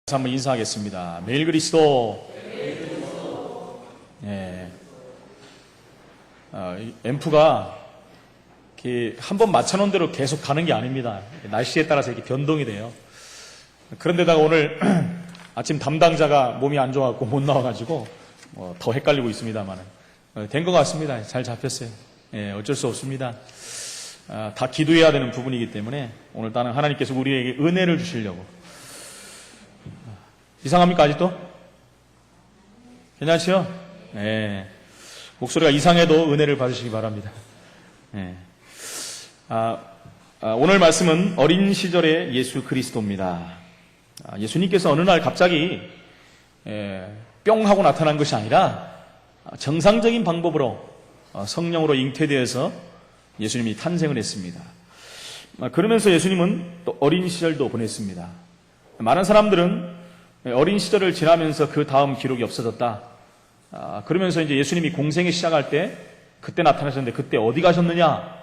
한번 인사하겠습니다. 매일 그리스도. 예. 앰프가 한번 맞춰놓은 대로 계속 가는 게 아닙니다. 날씨에 따라서 이렇게 변동이 돼요. 그런데다가 오늘 아침 담당자가 몸이 안 좋아갖고 못 나와가지고 더 헷갈리고 있습니다만 된 것 같습니다. 잘 잡혔어요. 예, 어쩔 수 없습니다. 다 기도해야 되는 부분이기 때문에 오늘따라 하나님께서 우리에게 은혜를 주시려고. 이상합니까 아직도? 괜찮지요? 네. 목소리가 이상해도 은혜를 받으시기 바랍니다. 네. 오늘 말씀은 어린 시절의 예수 그리스도입니다. 예수님께서 어느 날 갑자기 뿅 하고 나타난 것이 아니라 정상적인 방법으로 성령으로 잉태되어서 예수님이 탄생을 했습니다. 그러면서 예수님은 또 어린 시절도 보냈습니다. 많은 사람들은 어린 시절을 지나면서 그 다음 기록이 없어졌다. 그러면서 이제 예수님이 공생을 시작할 때 그때 나타나셨는데 그때 어디 가셨느냐?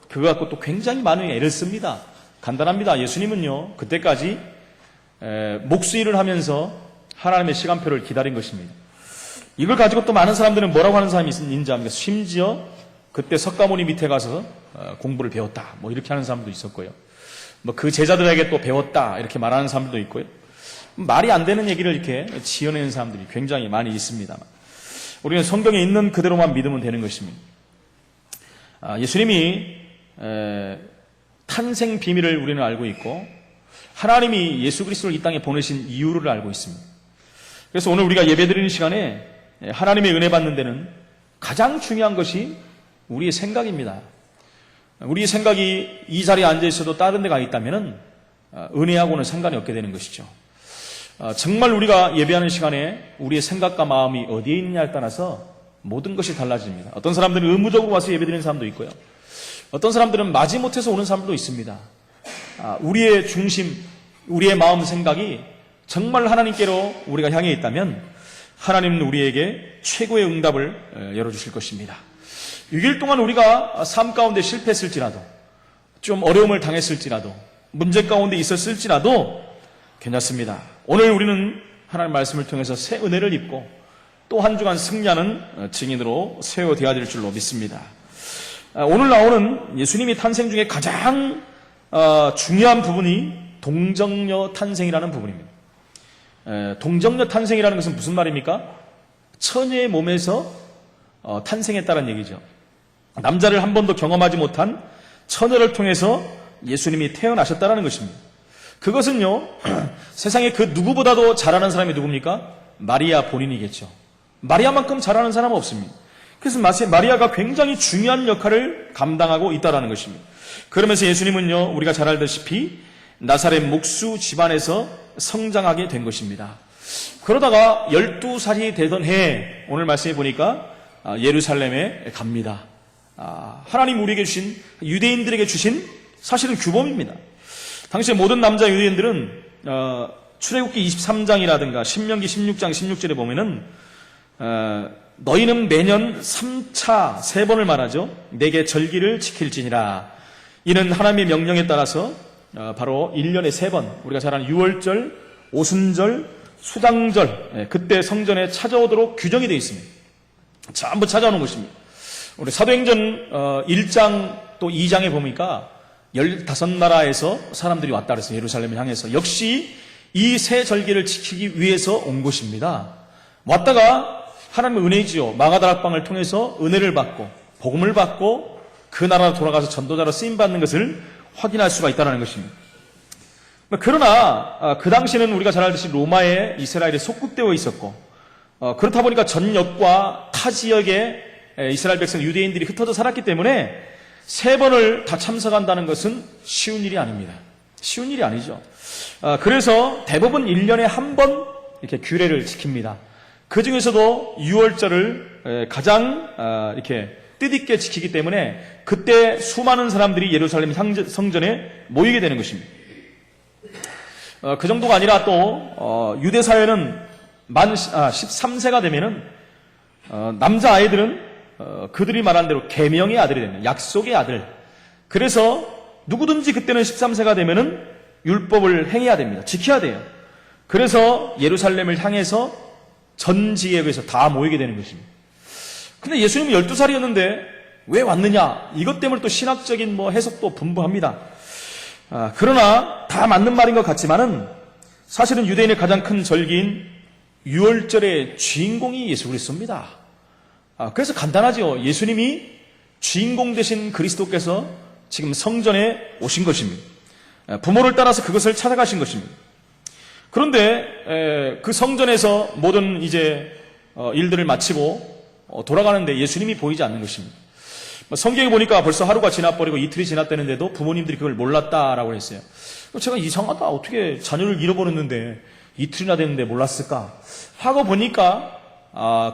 그거 갖고 또 굉장히 많은 애를 씁니다. 간단합니다. 예수님은요 그때까지 목수일을 하면서 하나님의 시간표를 기다린 것입니다. 이걸 가지고 또 많은 사람들은 뭐라고 하는 사람이 있는지 압니까? 심지어 그때 석가모니 밑에 가서 공부를 배웠다. 뭐 이렇게 하는 사람도 있었고요. 뭐 그 제자들에게 또 배웠다 이렇게 말하는 사람들도 있고요. 말이 안 되는 얘기를 이렇게 지어내는 사람들이 굉장히 많이 있습니다만 우리는 성경에 있는 그대로만 믿으면 되는 것입니다. 예수님이 탄생 비밀을 우리는 알고 있고 하나님이 예수 그리스도를 이 땅에 보내신 이유를 알고 있습니다. 그래서 오늘 우리가 예배드리는 시간에 하나님의 은혜 받는 데는 가장 중요한 것이 우리의 생각입니다. 우리의 생각이 이 자리에 앉아 있어도 다른 데 가 있다면 은혜하고는 상관이 없게 되는 것이죠. 정말 우리가 예배하는 시간에 우리의 생각과 마음이 어디에 있느냐에 따라서 모든 것이 달라집니다. 어떤 사람들은 의무적으로 와서 예배드리는 사람도 있고요. 어떤 사람들은 마지못해서 오는 사람도 있습니다. 우리의 중심, 우리의 마음 생각이 정말 하나님께로 우리가 향해 있다면 하나님은 우리에게 최고의 응답을 열어주실 것입니다. 6일 동안 우리가 삶 가운데 실패했을지라도 좀 어려움을 당했을지라도 문제 가운데 있었을지라도 괜찮습니다. 오늘 우리는 하나님의 말씀을 통해서 새 은혜를 입고 또 한 주간 승리하는 증인으로 세워되어야 될 줄로 믿습니다. 오늘 나오는 예수님이 탄생 중에 가장 중요한 부분이 동정녀 탄생이라는 부분입니다. 동정녀 탄생이라는 것은 무슨 말입니까? 처녀의 몸에서 탄생했다는 얘기죠. 남자를 한 번도 경험하지 못한 처녀를 통해서 예수님이 태어나셨다는 것입니다. 그것은요, 세상에 그 누구보다도 잘하는 사람이 누굽니까? 마리아 본인이겠죠. 마리아만큼 잘하는 사람은 없습니다. 그래서 마리아가 굉장히 중요한 역할을 감당하고 있다는 것입니다. 그러면서 예수님은요, 우리가 잘 알다시피 나사렛 목수 집안에서 성장하게 된 것입니다. 그러다가 12살이 되던 해에 오늘 말씀해 보니까 예루살렘에 갑니다. 하나님 우리에게 주신, 유대인들에게 주신 사실은 규범입니다. 당시에 모든 남자 유대인들은 출애굽기 23장이라든가 신명기 16장 16절에 보면은 너희는 매년 3차 3번을 말하죠. 내게 절기를 지킬지니라. 이는 하나님의 명령에 따라서 바로 1년에 3번 우리가 잘 아는 유월절, 오순절, 수당절 그때 성전에 찾아오도록 규정이 되어 있습니다. 전부 찾아오는 것입니다. 우리 사도행전 1장 또 2장에 보니까 15나라에서 사람들이 왔다 그랬어요. 예루살렘을 향해서. 역시 이 새 절기를 지키기 위해서 온 것입니다. 왔다가 하나님의 은혜지요. 마가다락방을 통해서 은혜를 받고 복음을 받고 그 나라로 돌아가서 전도자로 쓰임받는 것을 확인할 수가 있다는 것입니다. 그러나 그 당시에는 우리가 잘 알듯이 로마에 이스라엘이 속국되어 있었고 그렇다 보니까 전역과 타 지역에 이스라엘 백성 유대인들이 흩어져 살았기 때문에 3번을 다 참석한다는 것은 쉬운 일이 아닙니다. 쉬운 일이 아니죠. 그래서 대부분 1년에 한 번 이렇게 규례를 지킵니다. 그 중에서도 6월절을 가장 이렇게 뜻있게 지키기 때문에 그때 수많은 사람들이 예루살렘 성전에 모이게 되는 것입니다. 그 정도가 아니라 또 유대 사회는 만 13세가 되면은 남자 아이들은 그들이 말한 대로 계명의 아들이 됩니다. 약속의 아들. 그래서 누구든지 그때는 13세가 되면은 율법을 행해야 됩니다. 지켜야 돼요. 그래서 예루살렘을 향해서 전 지역에서 다 모이게 되는 것입니다. 근데 예수님은 12살이었는데 왜 왔느냐? 이것 때문에 또 신학적인 해석도 분분합니다. 그러나 다 맞는 말인 것 같지만은 사실은 유대인의 가장 큰 절기인 유월절의 주인공이 예수 그리스도입니다. 그래서 간단하죠. 예수님이 주인공 되신 그리스도께서 지금 성전에 오신 것입니다. 부모를 따라서 그것을 찾아가신 것입니다. 그런데 그 성전에서 모든 일들을 마치고 돌아가는데 예수님이 보이지 않는 것입니다. 성경에 보니까 벌써 하루가 지나버리고 이틀이 지났다는데도 부모님들이 그걸 몰랐다라고 했어요. 제가 이상하다. 어떻게 자녀를 잃어버렸는데 이틀이나 됐는데 몰랐을까? 하고 보니까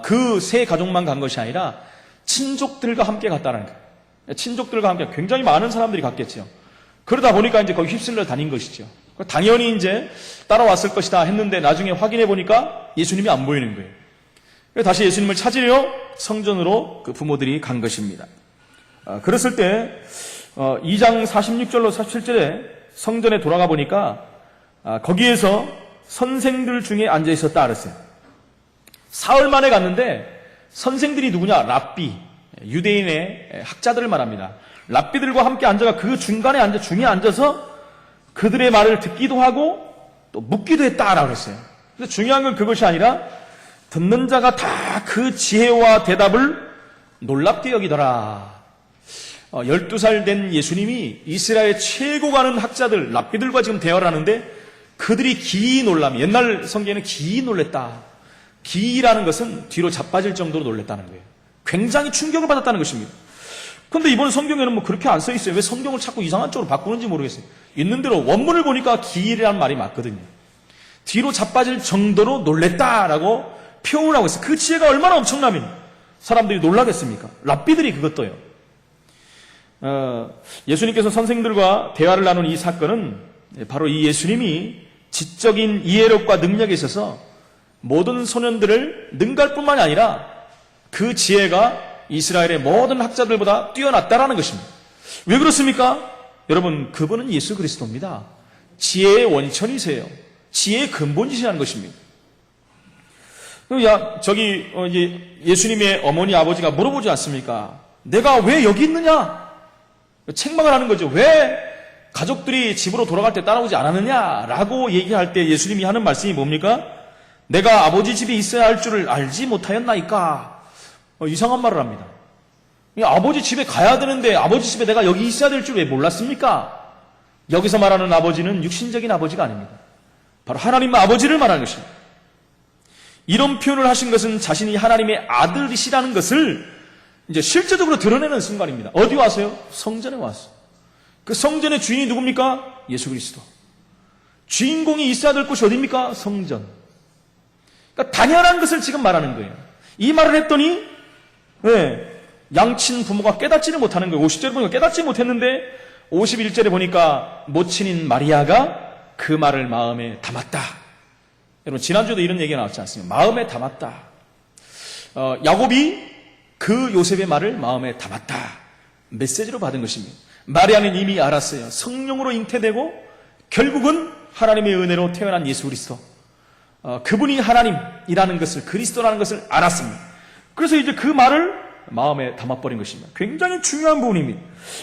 그 세 가족만 간 것이 아니라 친족들과 함께 갔다는 거예요. 친족들과 함께 굉장히 많은 사람들이 갔겠죠. 그러다 보니까 이제 거기 휩쓸려 다닌 것이죠. 당연히 이제 따라왔을 것이다 했는데 나중에 확인해 보니까 예수님이 안 보이는 거예요. 그래서 다시 예수님을 찾으려 성전으로 그 부모들이 간 것입니다. 그랬을 때 2장 46절로 47절에 성전에 돌아가 보니까 거기에서 선생들 중에 앉아 있었다 그랬어요. 사흘 만에 갔는데 선생들이 누구냐? 랍비, 유대인의 학자들을 말합니다. 랍비들과 함께 앉아가 그 중에 앉아서 그들의 말을 듣기도 하고 또 묻기도 했다라고 그랬어요. 근데 중요한 건 그것이 아니라 듣는 자가 다 그 지혜와 대답을 놀랍게 여기더라. 12살 된 예수님이 이스라엘 최고 가는 학자들, 랍비들과 지금 대화를 하는데 그들이 기이 놀람, 옛날 성경에는 기이 놀랬다. 기이라는 것은 뒤로 자빠질 정도로 놀랬다는 거예요. 굉장히 충격을 받았다는 것입니다. 그런데 이번 성경에는 그렇게 안 써 있어요. 왜 성경을 자꾸 이상한 쪽으로 바꾸는지 모르겠어요. 있는 대로 원문을 보니까 기이라는 말이 맞거든요. 뒤로 자빠질 정도로 놀랬다라고 표현을 하고 있어요. 그 지혜가 얼마나 엄청나면 사람들이 놀라겠습니까? 랍비들이 그것도요. 예수님께서 선생들과 대화를 나눈 이 사건은 바로 이 예수님이 지적인 이해력과 능력에 있어서 모든 소년들을 능가할 뿐만이 아니라 그 지혜가 이스라엘의 모든 학자들보다 뛰어났다라는 것입니다. 왜 그렇습니까? 여러분, 그분은 예수 그리스도입니다. 지혜의 원천이세요. 지혜의 근본이시라는 것입니다. 예수님의 어머니 아버지가 물어보지 않습니까? 내가 왜 여기 있느냐? 책망을 하는 거죠. 왜 가족들이 집으로 돌아갈 때 따라오지 않았느냐라고 얘기할 때 예수님이 하는 말씀이 뭡니까? 내가 아버지 집에 있어야 할 줄을 알지 못하였나이까? 이상한 말을 합니다. 아버지 집에 가야 되는데 아버지 집에 내가 여기 있어야 될 줄 왜 몰랐습니까? 여기서 말하는 아버지는 육신적인 아버지가 아닙니다. 바로 하나님 아버지를 말하는 것입니다. 이런 표현을 하신 것은 자신이 하나님의 아들이시라는 것을 이제 실제적으로 드러내는 순간입니다. 어디 와서요? 성전에 와서. 그 성전의 주인이 누굽니까? 예수 그리스도. 주인공이 있어야 될 곳이 어디입니까? 성전. 그러니까 당연한 것을 지금 말하는 거예요. 이 말을 했더니 양친 부모가 깨닫지를 못하는 거예요. 50절에 보니까 깨닫지 못했는데 51절에 보니까 모친인 마리아가 그 말을 마음에 담았다. 여러분, 지난주에도 이런 얘기가 나왔지 않습니까? 마음에 담았다. 야곱이 그 요셉의 말을 마음에 담았다. 메시지로 받은 것입니다. 마리아는 이미 알았어요. 성령으로 잉태되고 결국은 하나님의 은혜로 태어난 예수 그리스도. 그분이 하나님이라는 것을, 그리스도라는 것을 알았습니다. 그래서 이제 그 말을 마음에 담아버린 것입니다. 굉장히 중요한 부분입니다.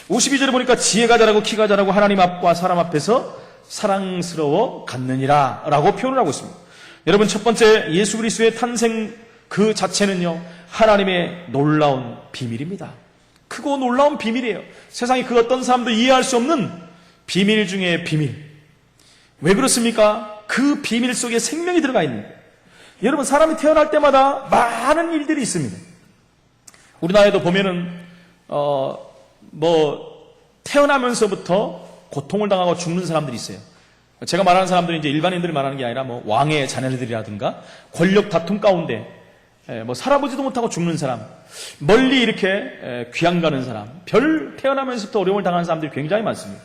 52절에 보니까 지혜가 자라고 키가 자라고 하나님 앞과 사람 앞에서 사랑스러워 갔느니라 라고 표현을 하고 있습니다. 여러분, 첫 번째 예수 그리스도의 탄생 그 자체는요, 하나님의 놀라운 비밀입니다. 크고 놀라운 비밀이에요. 세상에 그 어떤 사람도 이해할 수 없는 비밀 중에 비밀. 왜 그렇습니까? 그 비밀 속에 생명이 들어가 있는 거예요. 여러분, 사람이 태어날 때마다 많은 일들이 있습니다. 우리나라에도 보면은 태어나면서부터 고통을 당하고 죽는 사람들이 있어요. 제가 말하는 사람들은 이제 일반인들이 말하는 게 아니라 왕의 자녀들이라든가 권력 다툼 가운데 살아보지도 못하고 죽는 사람, 멀리 이렇게 귀양 가는 사람, 태어나면서부터 어려움을 당하는 사람들이 굉장히 많습니다.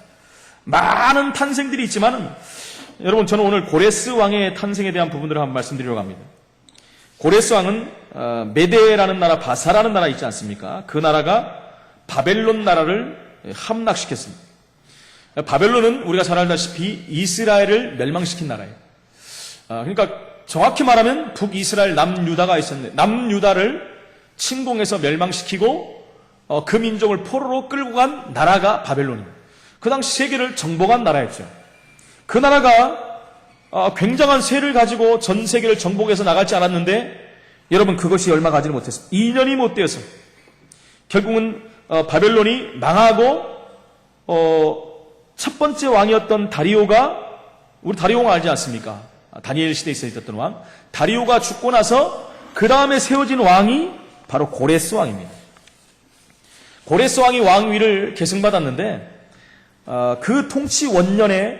많은 탄생들이 있지만은 여러분, 저는 오늘 고레스 왕의 탄생에 대한 부분들을 한번 말씀드리려고 합니다. 고레스 왕은 메데라는 나라, 바사라는 나라 있지 않습니까? 그 나라가 바벨론 나라를 함락시켰습니다. 바벨론은 우리가 잘 알다시피 이스라엘을 멸망시킨 나라예요. 그러니까 정확히 말하면 북이스라엘 남유다가 있었는데 남유다를 침공해서 멸망시키고 그 민족을 포로로 끌고 간 나라가 바벨론입니다. 그 당시 세계를 정복한 나라였죠. 그 나라가 굉장한 세를 가지고 전 세계를 정복해서 나갈지 않았는데 여러분 그것이 얼마 가지를 못했습니다. 2년이 못 되어서 결국은 바벨론이 망하고 첫 번째 왕이었던 다리오가 우리 다리오가 알지 않습니까? 다니엘 시대에 있었던 왕 다리오가 죽고 나서 그 다음에 세워진 왕이 바로 고레스 왕입니다. 고레스 왕이 왕위를 계승받았는데 그 통치 원년에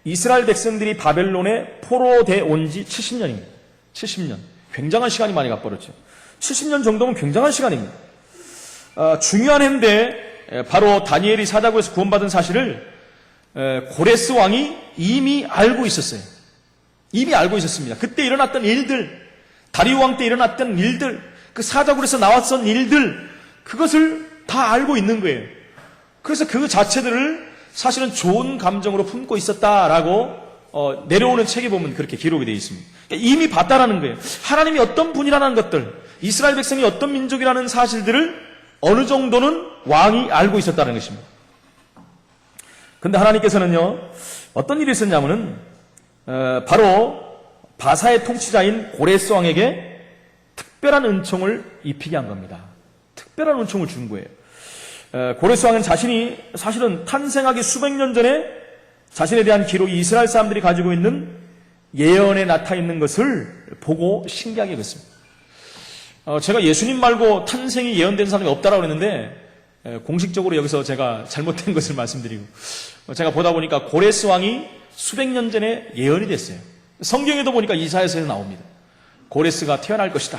이스라엘 백성들이 바벨론에 포로돼 온 지 70년입니다. 70년. 굉장한 시간이 많이 가버렸죠. 70년 정도면 굉장한 시간입니다. 중요한 해인데 바로 다니엘이 사자굴에서 구원받은 사실을 고레스 왕이 이미 알고 있었어요. 이미 알고 있었습니다. 그때 일어났던 일들, 다리오 왕 때 일어났던 일들, 그 사자굴에서 나왔던 일들, 그것을 다 알고 있는 거예요. 그래서 그 자체들을 사실은 좋은 감정으로 품고 있었다라고 내려오는 책에 보면 그렇게 기록이 되어 있습니다. 그러니까 이미 봤다라는 거예요. 하나님이 어떤 분이라는 것들, 이스라엘 백성이 어떤 민족이라는 사실들을 어느 정도는 왕이 알고 있었다는 것입니다. 근데 하나님께서는요, 어떤 일이 있었냐면은, 바로 바사의 통치자인 고레스 왕에게 특별한 은총을 입히게 한 겁니다. 특별한 은총을 준 거예요. 고레스 왕은 자신이 사실은 탄생하기 수백 년 전에 자신에 대한 기록이 이스라엘 사람들이 가지고 있는 예언에 나타 있는 것을 보고 신기하게 여겼습니다. 제가 예수님 말고 탄생이 예언된 사람이 없다라고 그랬는데 공식적으로 여기서 제가 잘못된 것을 말씀드리고 제가 보다 보니까 고레스 왕이 수백 년 전에 예언이 됐어요. 성경에도 보니까 이사야서에 나옵니다. 고레스가 태어날 것이다.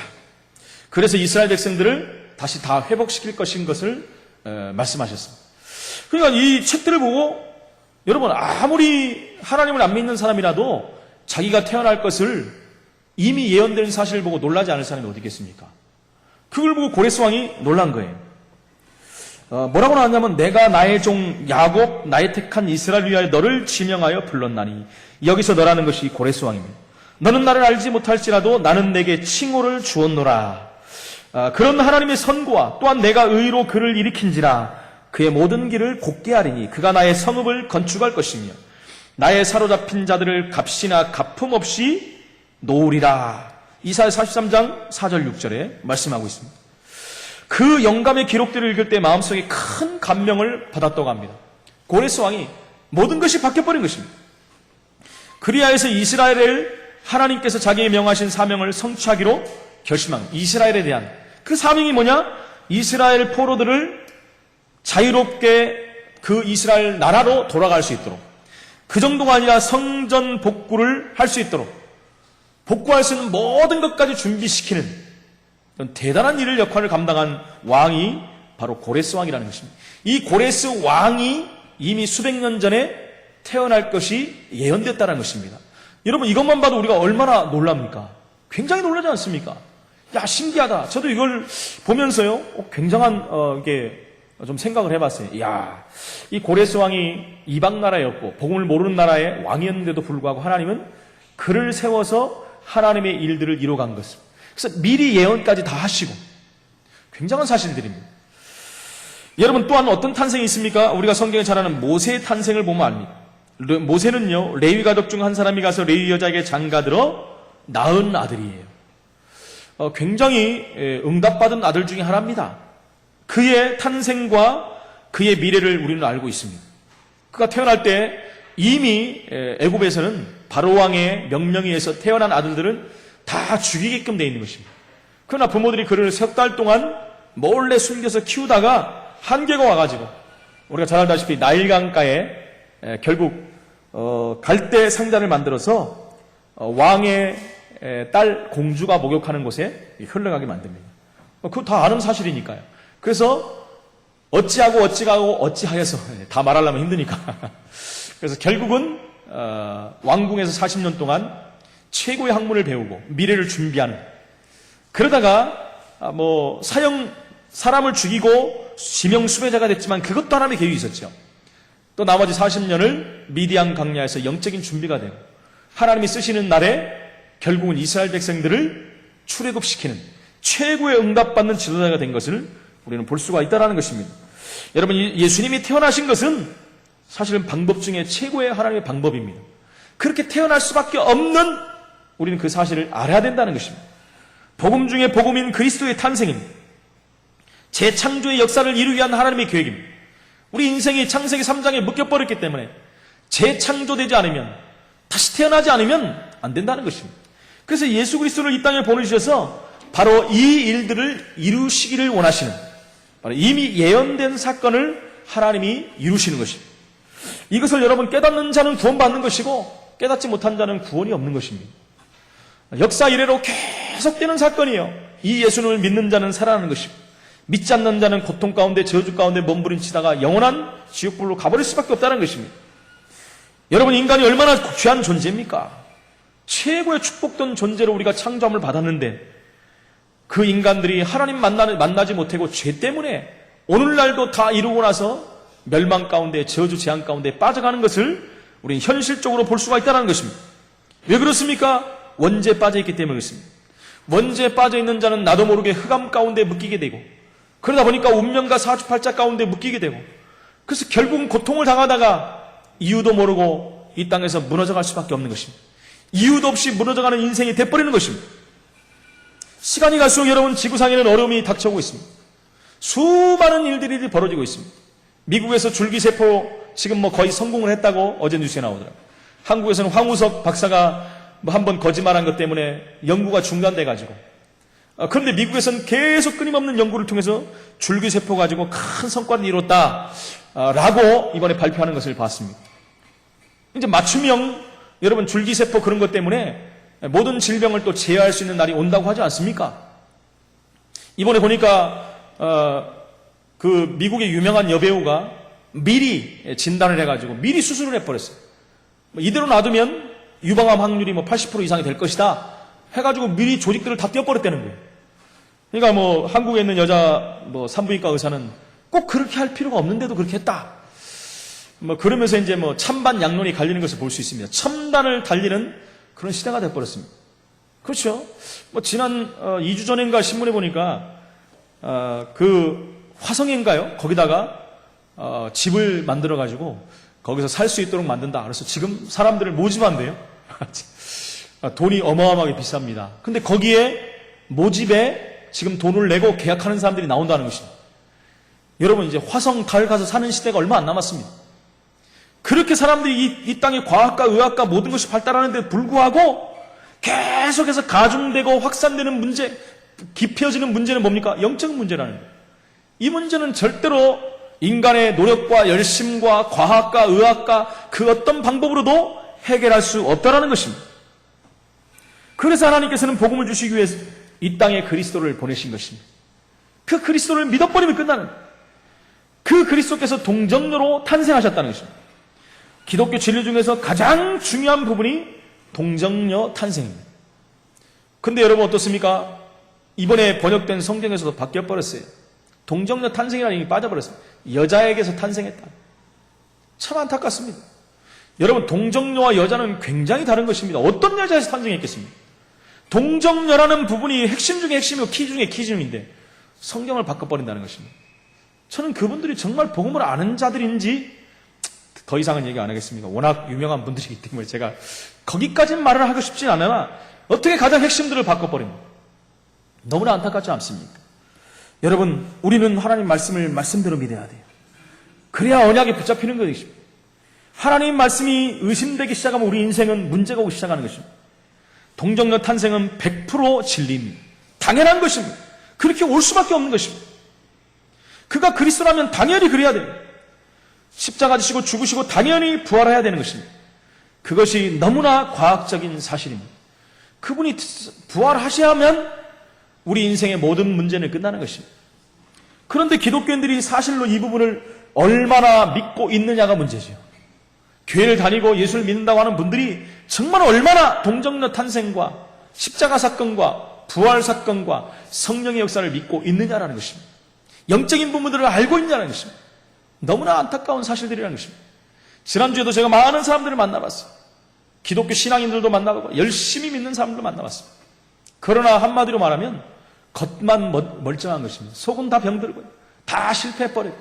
그래서 이스라엘 백성들을 다시 다 회복시킬 것인 것을 말씀하셨습니다. 그러니까 이 책들을 보고 여러분 아무리 하나님을 안 믿는 사람이라도 자기가 태어날 것을 이미 예언된 사실을 보고 놀라지 않을 사람이 어디 있겠습니까? 그걸 보고 고레스 왕이 놀란 거예요. 뭐라고 나왔냐면 내가 나의 종 야곱 나의 택한 이스라엘 위하여 너를 지명하여 불렀나니 여기서 너라는 것이 고레스 왕입니다. 너는 나를 알지 못할지라도 나는 내게 칭호를 주었노라. 그런 하나님의 선고와 또한 내가 의로 그를 일으킨지라 그의 모든 길을 곧게 하리니 그가 나의 성읍을 건축할 것이며 나의 사로잡힌 자들을 값이나 가품 없이 놓으리라. 이사야 43장 4절 6절에 말씀하고 있습니다. 그 영감의 기록들을 읽을 때 마음속에 큰 감명을 받았다고 합니다. 고레스 왕이 모든 것이 바뀌어버린 것입니다. 그리하여서 이스라엘을 하나님께서 자기의 명하신 사명을 성취하기로 결심한 이스라엘에 대한 그 사명이 뭐냐? 이스라엘 포로들을 자유롭게 그 이스라엘 나라로 돌아갈 수 있도록 그 정도가 아니라 성전 복구를 할 수 있도록 복구할 수 있는 모든 것까지 준비시키는 대단한 일을 역할을 감당한 왕이 바로 고레스 왕이라는 것입니다. 이 고레스 왕이 이미 수백 년 전에 태어날 것이 예언됐다는 것입니다. 여러분 이것만 봐도 우리가 얼마나 놀랍니까? 굉장히 놀라지 않습니까? 야 신기하다. 저도 이걸 보면서요 굉장한 이게 좀 생각을 해봤어요. 야, 이 고레스 왕이 이방 나라였고 복음을 모르는 나라의 왕이었는데도 불구하고 하나님은 그를 세워서 하나님의 일들을 이뤄간 것입니다. 그래서 미리 예언까지 다 하시고 굉장한 사실들입니다. 여러분 또한 어떤 탄생이 있습니까? 우리가 성경에 잘 아는 모세의 탄생을 보면 압니다. 모세는요 레위 가족 중 한 사람이 가서 레위 여자에게 장가들어 낳은 아들이에요. 굉장히 응답받은 아들 중에 하나입니다. 그의 탄생과 그의 미래를 우리는 알고 있습니다. 그가 태어날 때 이미 애굽에서는 바로 왕의 명령에 의해서 태어난 아들들은 다 죽이게끔 되어 있는 것입니다. 그러나 부모들이 그를 석 달 동안 몰래 숨겨서 키우다가 한계가 와가지고 우리가 잘 알다시피 나일강가에 결국 갈대 상자를 만들어서 왕의 딸 공주가 목욕하는 곳에 흘러가게 만듭니다. 그거 다 아는 사실이니까요. 그래서 어찌하고 어찌하여서 다 말하려면 힘드니까 그래서 결국은 왕궁에서 40년 동안 최고의 학문을 배우고 미래를 준비하는 그러다가 사람을 죽이고 지명 수배자가 됐지만 그것도 하나님의 계획이 있었죠. 또 나머지 40년을 미디안 광야에서 영적인 준비가 되고 하나님이 쓰시는 날에 결국은 이스라엘 백성들을 출애굽시키는 최고의 응답받는 지도자가 된 것을 우리는 볼 수가 있다는 것입니다. 여러분, 예수님이 태어나신 것은 사실은 방법 중에 최고의 하나님의 방법입니다. 그렇게 태어날 수밖에 없는 우리는 그 사실을 알아야 된다는 것입니다. 복음 중에 복음인 그리스도의 탄생입니다. 재창조의 역사를 이루기 위한 하나님의 계획입니다. 우리 인생이 창세기 3장에 묶여버렸기 때문에 재창조되지 않으면, 다시 태어나지 않으면 안 된다는 것입니다. 그래서 예수 그리스도를 이 땅에 보내주셔서 바로 이 일들을 이루시기를 원하시는, 바로 이미 예언된 사건을 하나님이 이루시는 것입니다. 이것을 여러분 깨닫는 자는 구원받는 것이고 깨닫지 못한 자는 구원이 없는 것입니다. 역사 이래로 계속되는 사건이에요. 이 예수님을 믿는 자는 살아나는 것이고 믿지 않는 자는 고통 가운데 저주 가운데 몸부림치다가 영원한 지옥불로 가버릴 수밖에 없다는 것입니다. 여러분, 인간이 얼마나 귀한 존재입니까? 최고의 축복된 존재로 우리가 창조함을 받았는데 그 인간들이 하나님 만나지 못하고 죄 때문에 오늘날도 다 이루고 나서 멸망 가운데 저주 재앙 가운데 빠져가는 것을 우리는 현실적으로 볼 수가 있다는 것입니다. 왜 그렇습니까? 원죄에 빠져있기 때문에 그렇습니다. 원죄에 빠져있는 자는 나도 모르게 흑암 가운데 묶이게 되고 그러다 보니까 운명과 사주팔자 가운데 묶이게 되고 그래서 결국은 고통을 당하다가 이유도 모르고 이 땅에서 무너져갈 수밖에 없는 것입니다. 이유도 없이 무너져가는 인생이 돼버리는 것입니다. 시간이 갈수록 여러분 지구상에는 어려움이 닥쳐오고 있습니다. 수많은 일들이 벌어지고 있습니다. 미국에서 줄기세포 지금 거의 성공을 했다고 어제 뉴스에 나오더라고요. 한국에서는 황우석 박사가 한번 거짓말한 것 때문에 연구가 중단돼가지고 그런데 미국에서는 계속 끊임없는 연구를 통해서 줄기세포 가지고 큰 성과를 이뤘다라고 이번에 발표하는 것을 봤습니다. 이제 맞춤형 여러분 줄기세포 그런 것 때문에 모든 질병을 또 제어할 수 있는 날이 온다고 하지 않습니까? 이번에 보니까 그 미국의 유명한 여배우가 미리 진단을 해가지고 미리 수술을 해버렸어요. 이대로 놔두면 유방암 확률이 80% 이상이 될 것이다 해가지고 미리 조직들을 다 떼어버렸다는 거예요. 그러니까 한국에 있는 여자 산부인과 의사는 꼭 그렇게 할 필요가 없는데도 그렇게 했다. 그러면서 이제 찬반 양론이 갈리는 것을 볼 수 있습니다. 첨단을 달리는 그런 시대가 돼버렸습니다. 그렇죠? 지난 2주 전인가 신문에 보니까 그 화성인가요? 거기다가 집을 만들어가지고 거기서 살 수 있도록 만든다. 그래서 지금 사람들을 모집한대요. 돈이 어마어마하게 비쌉니다. 근데 거기에 모집에 지금 돈을 내고 계약하는 사람들이 나온다는 것입니다. 여러분 이제 화성, 달 가서 사는 시대가 얼마 안 남았습니다. 그렇게 사람들이 이 땅의 과학과 의학과 모든 것이 발달하는데 불구하고 계속해서 가중되고 확산되는 문제, 깊어지는 문제는 뭡니까? 영적인 문제라는 거예요. 이 문제는 절대로 인간의 노력과 열심과 과학과 의학과 그 어떤 방법으로도 해결할 수 없다는 것입니다. 그래서 하나님께서는 복음을 주시기 위해서 이 땅에 그리스도를 보내신 것입니다. 그 그리스도를 믿어버리면 끝나는 그 그리스도께서 동정녀로 탄생하셨다는 것입니다. 기독교 진리 중에서 가장 중요한 부분이 동정녀 탄생입니다. 근데 여러분 어떻습니까? 이번에 번역된 성경에서도 바뀌어버렸어요. 동정녀 탄생이라는 얘기 빠져버렸어요. 여자에게서 탄생했다. 참 안타깝습니다. 여러분 동정녀와 여자는 굉장히 다른 것입니다. 어떤 여자에서 탄생했겠습니까? 동정녀라는 부분이 핵심 중에 핵심이고 키 중에 키중인데 성경을 바꿔버린다는 것입니다. 저는 그분들이 정말 복음을 아는 자들인지 더 이상은 얘기 안 하겠습니다. 워낙 유명한 분들이기 때문에 제가 거기까지는 말을 하고 싶진 않으나 어떻게 가장 핵심들을 바꿔버립니까? 너무나 안타깝지 않습니까? 여러분 우리는 하나님 말씀을 말씀대로 믿어야 돼요. 그래야 언약에 붙잡히는 것입니다. 하나님 말씀이 의심되기 시작하면 우리 인생은 문제가 오기 시작하는 것입니다. 동정녀 탄생은 100% 진리입니다. 당연한 것입니다. 그렇게 올 수밖에 없는 것입니다. 그가 그리스도라면 당연히 그래야 돼요. 십자가 지시고 죽으시고 당연히 부활해야 되는 것입니다. 그것이 너무나 과학적인 사실입니다. 그분이 부활하셔야만 우리 인생의 모든 문제는 끝나는 것입니다. 그런데 기독교인들이 사실로 이 부분을 얼마나 믿고 있느냐가 문제죠. 교회를 다니고 예수를 믿는다고 하는 분들이 정말 얼마나 동정녀 탄생과 십자가 사건과 부활 사건과 성령의 역사를 믿고 있느냐라는 것입니다. 영적인 부분들을 알고 있느냐는 것입니다. 너무나 안타까운 사실들이라는 것입니다. 지난주에도 제가 많은 사람들을 만나봤어요. 기독교 신앙인들도 만나보고 열심히 믿는 사람들도 만나봤습니다. 그러나 한마디로 말하면 겉만 멀쩡한 것입니다. 속은 다 병들고 다 실패해버리고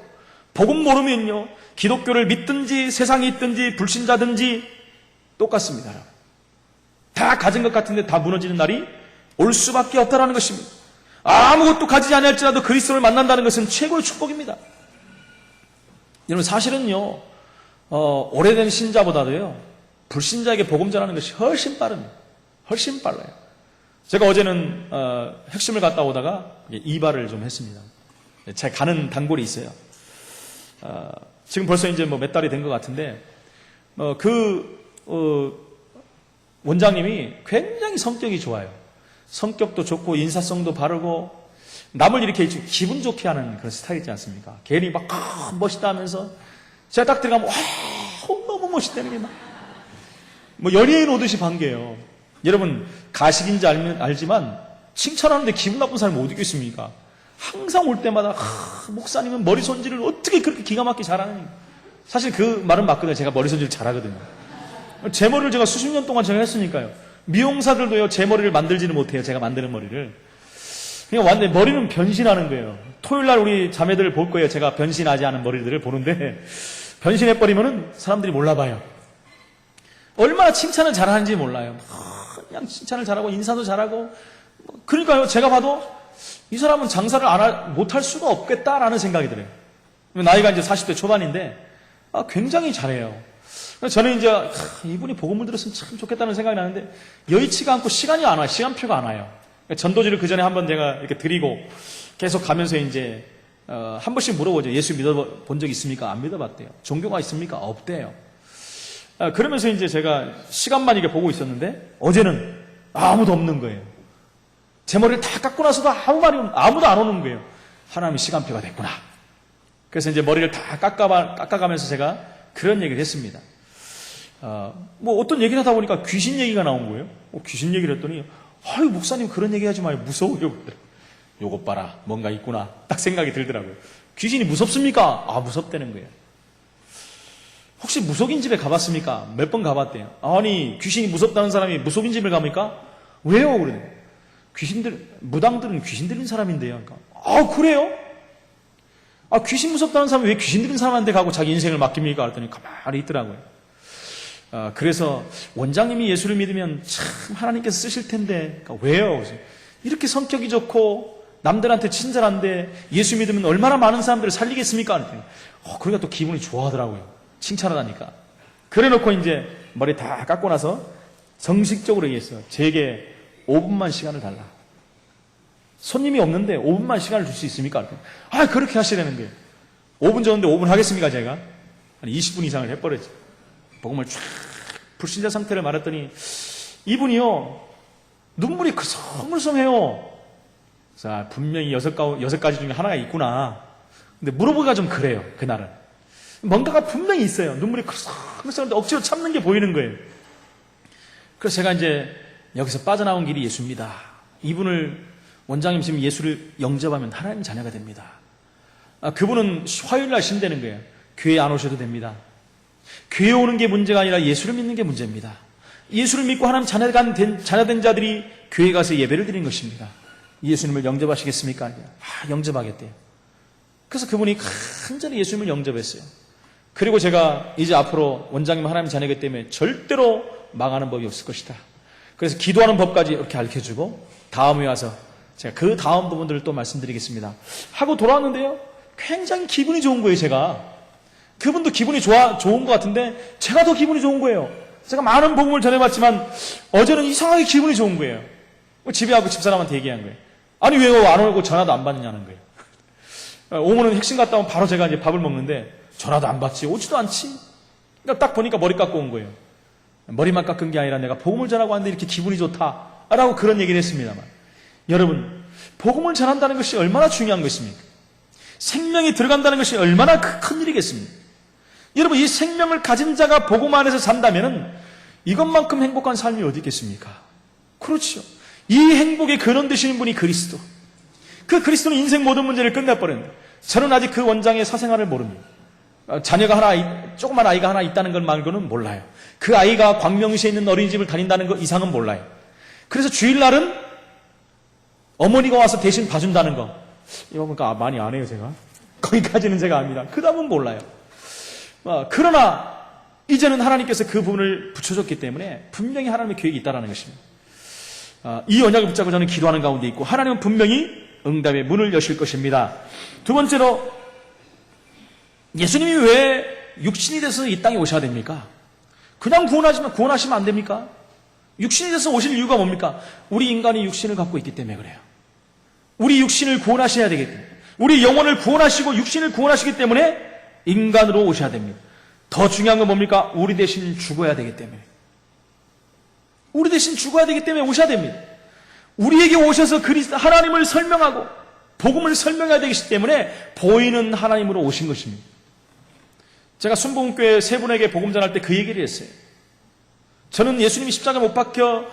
복음 모르면요 기독교를 믿든지 세상에 있든지 불신자든지 똑같습니다. 다 가진 것 같은데 다 무너지는 날이 올 수밖에 없다는 것입니다. 아무것도 가지지 않을지라도 그리스도를 만난다는 것은 최고의 축복입니다. 여러분 사실은요 오래된 신자보다도요 불신자에게 복음 전하는 것이 훨씬 빠릅니다. 훨씬 빨라요. 제가 어제는 핵심을 갔다 오다가 이발을 좀 했습니다. 제가 가는 단골이 있어요. 지금 벌써 이제 몇 달이 된 것 같은데 원장님이 굉장히 성격이 좋아요. 성격도 좋고 인사성도 바르고 남을 이렇게 기분 좋게 하는 그런 스타일이지 않습니까? 괜히 막 멋있다 하면서 제가 딱 들어가면 와 너무 멋있다는 게 막 연예인 오듯이 반겨요. 여러분 가식인지 알지만 칭찬하는데 기분 나쁜 사람이 어디 있겠습니까? 항상 올 때마다 목사님은 머리 손질을 어떻게 그렇게 기가 막히게 잘하느냐. 사실 그 말은 맞거든요. 제가 머리 손질 잘하거든요. 제 머리를 제가 수십 년 동안 제가 했으니까요. 미용사들도요 제 머리를 만들지는 못해요. 제가 만드는 머리를. 그냥 완전히 머리는 변신하는 거예요. 토요일날 우리 자매들을 볼 거예요. 제가 변신하지 않은 머리들을 보는데 변신해버리면은 사람들이 몰라봐요. 얼마나 칭찬을 잘하는지 몰라요. 그냥 칭찬을 잘하고 인사도 잘하고 그러니까요 제가 봐도 이 사람은 장사를 못할 수가 없겠다라는 생각이 들어요. 나이가 이제 40대 초반인데 굉장히 잘해요. 저는 이제 이분이 복음을 들었으면 참 좋겠다는 생각이 나는데 여의치가 않고 시간이 안 와요. 시간표가 안 와요. 전도지를 그 전에 한번 제가 이렇게 드리고 계속 가면서 이제 한 번씩 물어보죠. 예수 믿어본 적 있습니까? 안 믿어봤대요. 종교가 있습니까? 없대요. 그러면서 이제 제가 시간만 이렇게 보고 있었는데 어제는 아무도 없는 거예요. 제 머리를 다 깎고 나서도 아무도 안 오는 거예요. 하나님의 시간표가 됐구나. 그래서 이제 머리를 다 깎아가면서 제가 그런 얘기를 했습니다. 어떤 얘기를 하다 보니까 귀신 얘기가 나온 거예요. 귀신 얘기를 했더니 아유 목사님 그런 얘기 하지 마요. 무서워요. 요것 봐라. 뭔가 있구나. 딱 생각이 들더라고요. 귀신이 무섭습니까? 무섭다는 거예요. 혹시 무속인 집에 가봤습니까? 몇 번 가봤대요. 아니 귀신이 무섭다는 사람이 무속인 집을 갑니까? 왜요? 그러네. 무당들은 귀신 들린 사람인데요. 그러니까, 그래요? 귀신 무섭다는 사람이 왜 귀신 들린 사람한테 가고 자기 인생을 맡깁니까? 그랬더니 가만히 있더라고요. 그래서 원장님이 예수를 믿으면 참 하나님께서 쓰실 텐데, 그러니까 왜요? 이렇게 성격이 좋고 남들한테 친절한데 예수 믿으면 얼마나 많은 사람들을 살리겠습니까? 그랬더니, 그러니까 또 기분이 좋아하더라고요. 칭찬하다니까. 그래 놓고 이제 머리 다 깎고 나서 정식적으로 얘기했어요. 제게 5분만 시간을 달라. 손님이 없는데 5분만 시간을 줄 수 있습니까? 그렇게 하시라는 거예요. 5분 줬는데 5분 하겠습니까, 제가? 한 20분 이상을 해버렸죠. 복음을 쫙, 불신자 상태를 말했더니, 이분이요, 눈물이 그성물성해요. 자, 분명히 6가지 중에 하나가 있구나. 근데 물어보기가 좀 그래요, 그날은. 뭔가가 분명히 있어요. 눈물이 그성물성한데 억지로 참는 게 보이는 거예요. 그래서 제가 이제 여기서 빠져나온 길이 예수입니다. 이분을 원장님 지금 예수를 영접하면 하나님 자녀가 됩니다. 그분은 화요일날 신되는 거예요. 교회 안 오셔도 됩니다. 교회 오는 게 문제가 아니라 예수를 믿는 게 문제입니다. 예수를 믿고 하나님 자녀된 자들이 교회 가서 예배를 드리는 것입니다. 예수님을 영접하시겠습니까? 영접하겠대요. 그래서 그분이 간절히 예수님을 영접했어요. 그리고 제가 이제 앞으로 원장님 하나님 자녀이기 때문에 절대로 망하는 법이 없을 것이다. 그래서 기도하는 법까지 이렇게 가르쳐주고 다음에 와서 제가 그 다음 부분들을 또 말씀드리겠습니다. 하고 돌아왔는데요. 굉장히 기분이 좋은 거예요, 제가. 그분도 기분이 좋은 것 같은데 제가 더 기분이 좋은 거예요. 제가 많은 복음을 전해봤지만 어제는 이상하게 기분이 좋은 거예요. 집에 가고 집사람한테 얘기한 거예요. 아니 왜 안 오고 전화도 안 받느냐는 거예요. 오면은 핵심 갔다 오면 바로 제가 이제 밥을 먹는데 전화도 안 받지, 오지도 않지. 그러니까 딱 보니까 머리 깎고 온 거예요. 머리만 깎은 게 아니라 내가 복음을 전하고 왔는데 이렇게 기분이 좋다라고 그런 얘기를 했습니다만, 여러분 복음을 전한다는 것이 얼마나 중요한 것입니까? 생명이 들어간다는 것이 얼마나 큰 일이겠습니까? 여러분 이 생명을 가진 자가 복음 안에서 산다면 이것만큼 행복한 삶이 어디 있겠습니까? 그렇죠. 이 행복의 근원 되시는 분이 그리스도. 그 그리스도는 인생 모든 문제를 끝내버렸는데 저는 아직 그 원장의 사생활을 모릅니다. 자녀가 하나, 조그만 아이가 하나 있다는 걸 말고는 몰라요. 그 아이가 광명시에 있는 어린이집을 다닌다는 것 이상은 몰라요. 그래서 주일날은 어머니가 와서 대신 봐준다는 거. 이거 보니까 많이 안 해요, 제가. 거기까지는 제가 압니다. 그 다음은 몰라요. 그러나 이제는 하나님께서 그 부분을 붙여줬기 때문에 분명히 하나님의 계획이 있다는 것입니다. 이 언약을 붙잡고 저는 기도하는 가운데 있고 하나님은 분명히 응답의 문을 여실 것입니다. 두 번째로 예수님이 왜 육신이 돼서 이 땅에 오셔야 됩니까? 그냥 구원하시면 안 됩니까? 육신이 돼서 오실 이유가 뭡니까? 우리 인간이 육신을 갖고 있기 때문에 그래요. 우리 육신을 구원하셔야 되기 때문에, 우리 영혼을 구원하시고 육신을 구원하시기 때문에 인간으로 오셔야 됩니다. 더 중요한 건 뭡니까? 우리 대신 죽어야 되기 때문에. 우리 대신 죽어야 되기 때문에 오셔야 됩니다. 우리에게 오셔서 하나님을 설명하고 복음을 설명해야 되기 때문에 보이는 하나님으로 오신 것입니다. 제가 순복음교회 세 분에게 복음 전할 때 그 얘기를 했어요. 저는 예수님이 십자가 못 박혀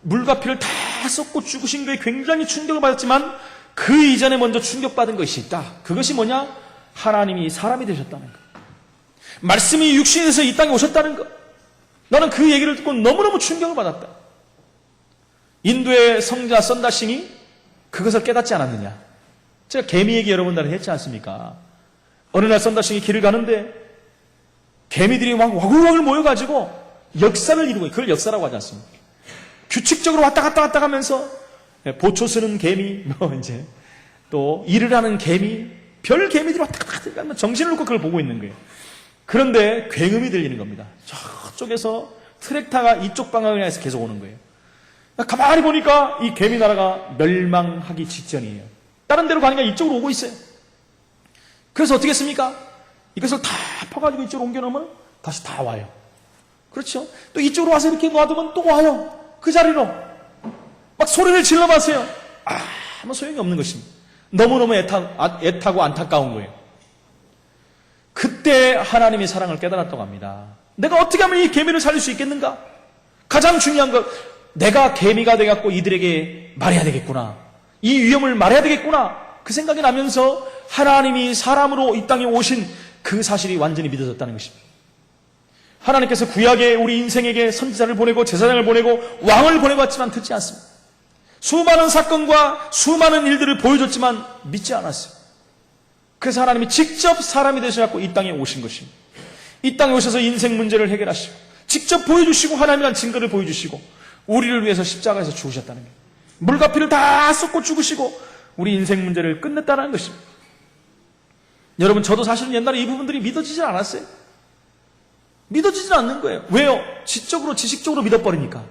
물과 피를 다 쏟고 죽으신 거에 굉장히 충격을 받았지만 그 이전에 먼저 충격받은 것이 있다. 그것이 뭐냐? 하나님이 사람이 되셨다는 것. 말씀이 육신이 돼서 이 땅에 오셨다는 것. 나는 그 얘기를 듣고 너무너무 충격을 받았다. 인도의 성자 썬다싱이 그것을 깨닫지 않았느냐. 제가 개미 얘기 여러 번 했지 않습니까? 어느 날 썬다싱이 길을 가는데 개미들이 막 와글와글 모여가지고 역사를 이루고, 그걸 역사라고 하지 않습니까? 규칙적으로 왔다 갔다 하면서 보초 쓰는 개미, 또 일을 하는 개미, 별 개미들이 왔다 갔다 하면 정신을 놓고 그걸 보고 있는 거예요. 그런데 굉음이 들리는 겁니다. 저쪽에서 트랙터가 이쪽 방향을 향해서 계속 오는 거예요. 가만히 보니까 이 개미 나라가 멸망하기 직전이에요. 다른 데로 가니까 이쪽으로 오고 있어요. 그래서 어떻게 했습니까? 이것을 다 퍼가지고 이쪽으로 옮겨놓으면 다시 다 와요. 그렇죠? 또 이쪽으로 와서 이렇게 놔두면 또 와요. 그 자리로. 막 소리를 질러봤어요. 아무 소용이 없는 것입니다. 너무너무 애타고 안타까운 거예요. 그때 하나님의 사랑을 깨달았다고 합니다. 내가 어떻게 하면 이 개미를 살릴 수 있겠는가? 가장 중요한 것, 내가 개미가 돼갖고 이들에게 말해야 되겠구나. 이 위험을 말해야 되겠구나. 그 생각이 나면서 하나님이 사람으로 이 땅에 오신 그 사실이 완전히 믿어졌다는 것입니다. 하나님께서 구약에 우리 인생에게 선지자를 보내고 제사장을 보내고 왕을 보내봤지만 듣지 않습니다. 수많은 사건과 수많은 일들을 보여줬지만 믿지 않았어요. 그래서 하나님이 직접 사람이 되셔서 이 땅에 오신 것입니다. 이 땅에 오셔서 인생 문제를 해결하시고 직접 보여주시고 하나님이란 증거를 보여주시고 우리를 위해서 십자가에서 죽으셨다는 거예요. 물과 피를 다 쏟고 죽으시고 우리 인생 문제를 끝냈다는 것입니다. 여러분, 저도 사실은 옛날에 이 부분들이 믿어지질 않았어요. 믿어지질 않는 거예요. 왜요? 지적으로 지식적으로 믿어버리니까.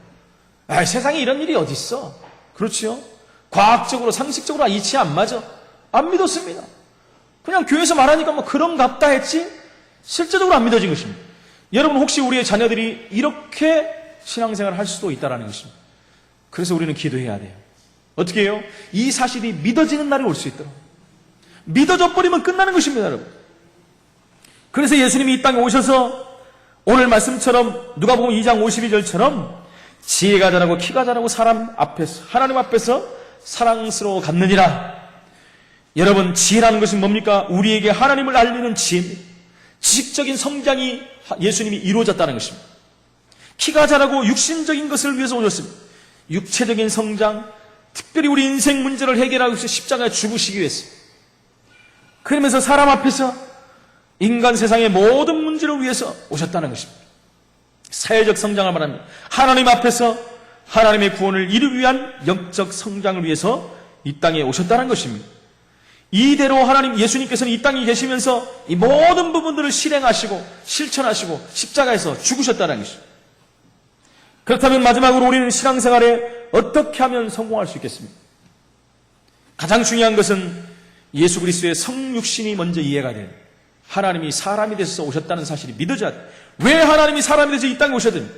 세상에 이런 일이 어디 있어? 그렇지요? 과학적으로 상식적으로 이치 안 맞아. 안 믿었습니다. 그냥 교회에서 말하니까 뭐 그런갑다 했지 실제적으로 안 믿어진 것입니다. 여러분, 혹시 우리의 자녀들이 이렇게 신앙생활을 할 수도 있다는 것입니다. 그래서 우리는 기도해야 돼요. 어떻게 해요? 이 사실이 믿어지는 날이 올 수 있도록. 믿어져 버리면 끝나는 것입니다, 여러분. 그래서 예수님이 이 땅에 오셔서 오늘 말씀처럼 누가복음 2장 52절처럼 지혜가 자라고 키가 자라고 사람 앞에서, 하나님 앞에서 사랑스러워 갔느니라. 여러분, 지혜라는 것은 뭡니까? 우리에게 하나님을 알리는 지혜입니다. 지식적인 성장이 예수님이 이루어졌다는 것입니다. 키가 자라고 육신적인 것을 위해서 오셨습니다. 육체적인 성장, 특별히 우리 인생 문제를 해결하기 위해서 십자가에 죽으시기 위해서. 그러면서 사람 앞에서 인간 세상의 모든 문제를 위해서 오셨다는 것입니다. 사회적 성장을 말합니다. 하나님 앞에서 하나님의 구원을 이루기 위한 영적 성장을 위해서 이 땅에 오셨다는 것입니다. 이대로 하나님 예수님께서는 이 땅에 계시면서 이 모든 부분들을 실행하시고 실천하시고 십자가에서 죽으셨다는 것입니다. 그렇다면 마지막으로 우리는 신앙생활에 어떻게 하면 성공할 수 있겠습니까? 가장 중요한 것은 예수 그리스도의 성육신이 먼저 이해가 돼요. 하나님이 사람이 되셔서 오셨다는 사실이 믿어져야 돼요. 왜 하나님이 사람이 되셔서 이 땅에 오셔야 됩니까?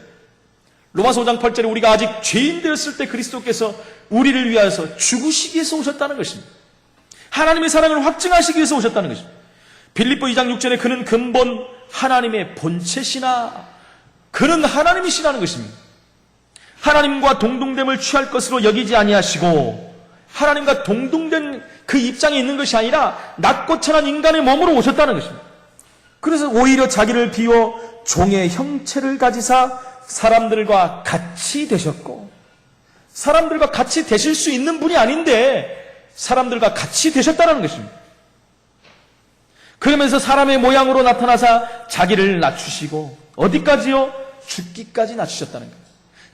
로마서 5장 8절에 우리가 아직 죄인 되었을 때 그리스도께서 우리를 위하여서 죽으시기 위해서 오셨다는 것입니다. 하나님의 사랑을 확증하시기 위해서 오셨다는 것입니다. 빌립보 2장 6절에 그는 근본 하나님의 본체시나, 그는 하나님이시라는 것입니다. 하나님과 동등됨을 취할 것으로 여기지 아니하시고 하나님과 동등된 그 입장에 있는 것이 아니라 낮고 천한 인간의 몸으로 오셨다는 것입니다. 그래서 오히려 자기를 비워 종의 형체를 가지사 사람들과 같이 되셨고, 사람들과 같이 되실 수 있는 분이 아닌데 사람들과 같이 되셨다는 것입니다. 그러면서 사람의 모양으로 나타나사 자기를 낮추시고 어디까지요? 죽기까지 낮추셨다는 거예요.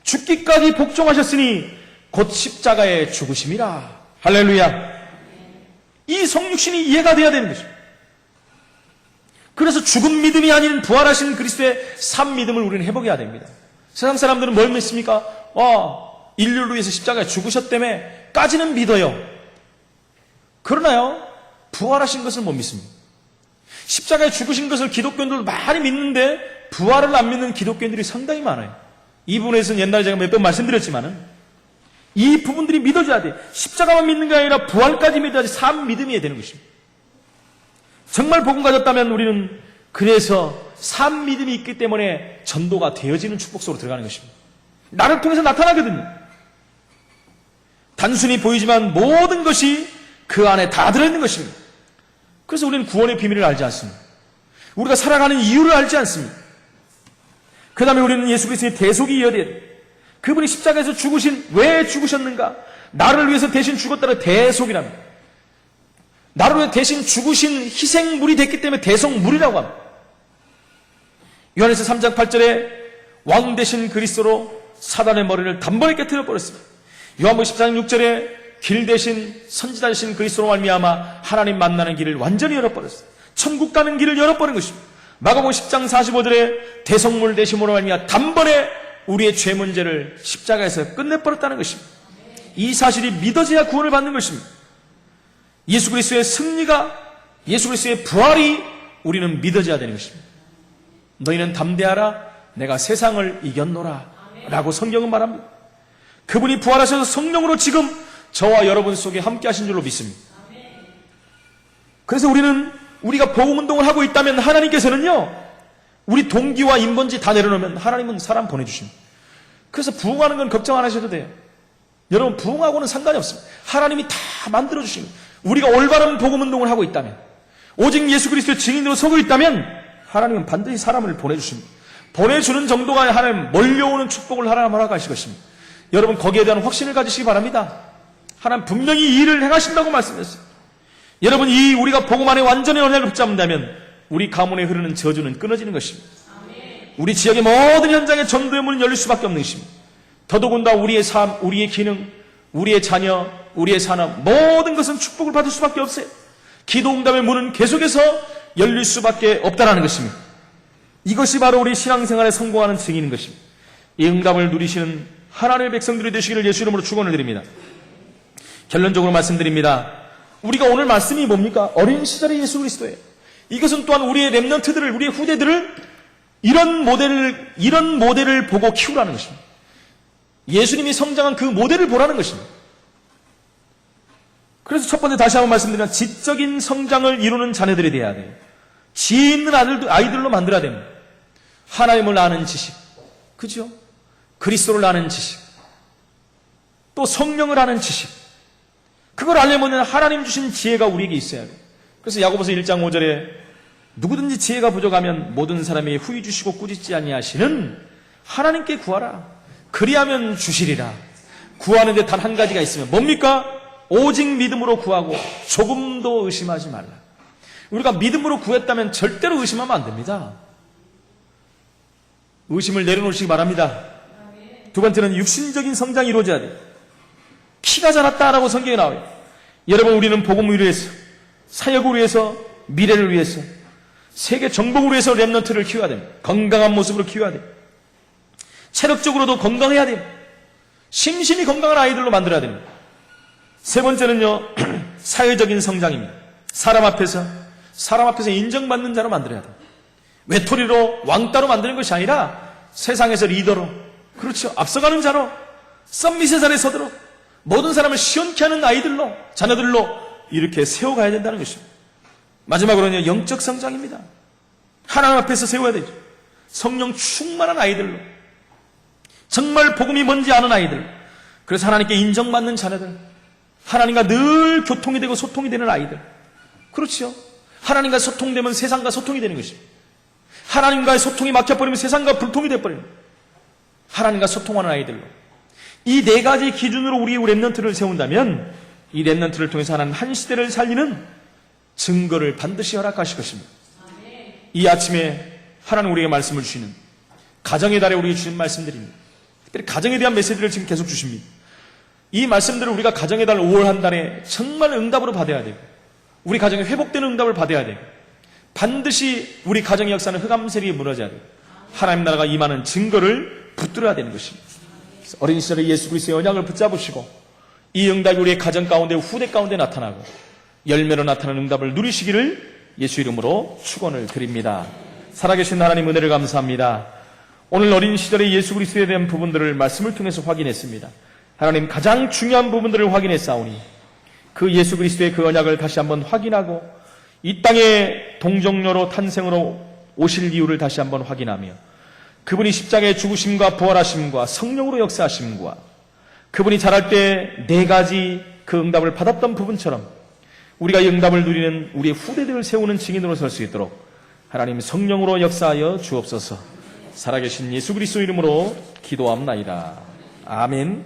죽기까지 복종하셨으니 곧 십자가에 죽으심이라. 할렐루야. 이 성육신이 이해가 돼야 되는 것입니다. 그래서 죽은 믿음이 아닌 부활하신 그리스도의 삶 믿음을 우리는 회복해야 됩니다. 세상 사람들은 뭘 믿습니까? 인류를 위해서 십자가에 죽으셨다며 까지는 믿어요. 그러나요? 부활하신 것을 못 믿습니다. 십자가에 죽으신 것을 기독교인들 많이 믿는데 부활을 안 믿는 기독교인들이 상당히 많아요. 이 부분에서는 옛날에 제가 몇 번 말씀드렸지만은 이 부분들이 믿어져야 돼. 십자가만 믿는 게 아니라 부활까지 믿어야지 삶 믿음이 되는 것입니다. 정말 복음 가졌다면 우리는 그래서 삶 믿음이 있기 때문에 전도가 되어지는 축복 속으로 들어가는 것입니다. 나를 통해서 나타나거든요. 단순히 보이지만 모든 것이 그 안에 다 들어있는 것입니다. 그래서 우리는 구원의 비밀을 알지 않습니다. 우리가 살아가는 이유를 알지 않습니다. 그 다음에 우리는 예수 그리스도의 대속이 이어져야 돼요. 그분이 십자가에서 죽으신, 왜 죽으셨는가? 나를 위해서 대신 죽었다는 대속이랍니다. 나를 위해 대신 죽으신 희생물이 됐기 때문에 대속물이라고 합니다. 요한에서 3장 8절에 왕 대신 그리스도로 사단의 머리를 단번에 깨뜨려 버렸습니다. 요한복음 14장 6절에 길 대신 선지자 되신 그리스도로 말미암아 하나님 만나는 길을 완전히 열어버렸어요. 천국 가는 길을 열어버린 것입니다. 마가복음 10장 45절에 대속물 되심으로 말미암아 단번에 우리의 죄 문제를 십자가에서 끝내버렸다는 것입니다. 이 사실이 믿어져야 구원을 받는 것입니다. 예수 그리스도의 승리가, 예수 그리스도의 부활이 우리는 믿어져야 되는 것입니다. 너희는 담대하라, 내가 세상을 이겼노라 라고 성경은 말합니다. 그분이 부활하셔서 성령으로 지금 저와 여러분 속에 함께 하신 줄로 믿습니다. 그래서 우리가 복음운동을 하고 있다면 하나님께서는요, 우리 동기와 인본지 다 내려놓으면 하나님은 사람 보내주십니다. 그래서 부흥하는 건 걱정 안 하셔도 돼요. 여러분, 부흥하고는 상관이 없습니다. 하나님이 다 만들어주십니다. 우리가 올바른 복음운동을 하고 있다면, 오직 예수 그리스도의 증인으로 서고 있다면 하나님은 반드시 사람을 보내주십니다. 보내주는 정도가 하나님 몰려오는 축복을 하나님 허락하실 것입니다. 여러분, 거기에 대한 확신을 가지시기 바랍니다. 하나님 분명히 이 일을 행하신다고 말씀했어요. 여러분, 우리가 복음 안에 완전히 언약을 붙잡는다면 우리 가문에 흐르는 저주는 끊어지는 것입니다. 우리 지역의 모든 현장에 전도의 문은 열릴 수밖에 없는 것입니다. 더더군다나 우리의 삶, 우리의 기능, 우리의 자녀, 우리의 산업, 모든 것은 축복을 받을 수밖에 없어요. 기도 응답의 문은 계속해서 열릴 수밖에 없다는 것입니다. 이것이 바로 우리 신앙생활에 성공하는 증인인 것입니다. 이 응답을 누리시는 하나님의 백성들이 되시기를 예수 이름으로 축원을 드립니다. 결론적으로 말씀드립니다. 우리가 오늘 말씀이 뭡니까? 어린 시절의 예수 그리스도예요. 이것은 또한 우리의 렘넌트들을, 우리의 후대들을 이런 모델을 보고 키우라는 것입니다. 예수님이 성장한 그 모델을 보라는 것입니다. 그래서 첫 번째 다시 한번 말씀드리면 지적인 성장을 이루는 자녀들이 되어야 돼요. 지혜 있는 아이들로 만들어야 됩니다. 하나님을 아는 지식, 그죠? 그리스도를 아는 지식, 또 성령을 아는 지식. 그걸 알려면 하나님 주신 지혜가 우리에게 있어야 돼요. 그래서 야고보서 1장 5절에 누구든지 지혜가 부족하면 모든 사람이 후히 주시고 꾸짖지 아니하시는 하나님께 구하라. 그리하면 주시리라. 구하는데 단 한 가지가 있으면 뭡니까? 오직 믿음으로 구하고 조금도 의심하지 말라. 우리가 믿음으로 구했다면 절대로 의심하면 안 됩니다. 의심을 내려놓으시기 바랍니다. 두 번째는 육신적인 성장이 이루어져야 돼요. 키가 자랐다라고 성경에 나와요. 여러분, 우리는 복음을 위해서, 사역을 위해서, 미래를 위해서, 세계 정복을 위해서 렘넌트를 키워야 됩니다. 건강한 모습으로 키워야 돼요. 체력적으로도 건강해야 돼요. 심신이 건강한 아이들로 만들어야 됩니다. 세 번째는요, 사회적인 성장입니다. 사람 앞에서 인정받는 자로 만들어야 돼요. 외톨이로 왕따로 만드는 것이 아니라 세상에서 리더로, 그렇죠, 앞서가는 자로, 썸밋의 자리에 서도록 모든 사람을 시원케 하는 아이들로, 자녀들로 이렇게 세워가야 된다는 것입니다. 마지막으로는요, 영적 성장입니다. 하나님 앞에서 세워야 되죠. 성령 충만한 아이들로, 정말 복음이 뭔지 아는 아이들, 그래서 하나님께 인정받는 자녀들, 하나님과 늘 교통이 되고 소통이 되는 아이들, 그렇죠. 하나님과 소통되면 세상과 소통이 되는 것입니다. 하나님과의 소통이 막혀버리면 세상과 불통이 돼버리는, 하나님과 소통하는 아이들로, 이 네 가지 기준으로 우리 랩넌트를 세운다면 이 랩넌트를 통해서 하나님 한 시대를 살리는 증거를 반드시 허락하실 것입니다. 이 아침에 하나님 우리에게 말씀을 주시는, 가정의 달에 우리에게 주신 말씀들입니다. 특별히 가정에 대한 메시지를 지금 계속 주십니다. 이 말씀들을 우리가 가정의 달 5월 한 달에 정말 응답으로 받아야 되고, 우리 가정에 회복되는 응답을 받아야 되고, 반드시 우리 가정의 역사는 흑암세력이 무너져야 되고, 하나님 나라가 임하는 증거를 붙들어야 되는 것입니다. 어린 시절에 예수 그리스도의 언약을 붙잡으시고 이 응답이 우리의 가정 가운데, 후대 가운데 나타나고 열매로 나타나는 응답을 누리시기를 예수 이름으로 축원을 드립니다. 살아계신 하나님 은혜를 감사합니다. 오늘 어린 시절에 예수 그리스도에 대한 부분들을 말씀을 통해서 확인했습니다. 하나님, 가장 중요한 부분들을 확인했사오니 그 예수 그리스도의 그 언약을 다시 한번 확인하고 이 땅에 동정녀로 탄생으로 오실 이유를 다시 한번 확인하며 그분이 십자가의 죽으심과 부활하심과 성령으로 역사하심과 그분이 자랄 때 네 가지 그 응답을 받았던 부분처럼 우리가 이 응답을 누리는 우리의 후대들을 세우는 증인으로 설 수 있도록 하나님 성령으로 역사하여 주옵소서. 살아계신 예수 그리스도 이름으로 기도합나이다. 아멘.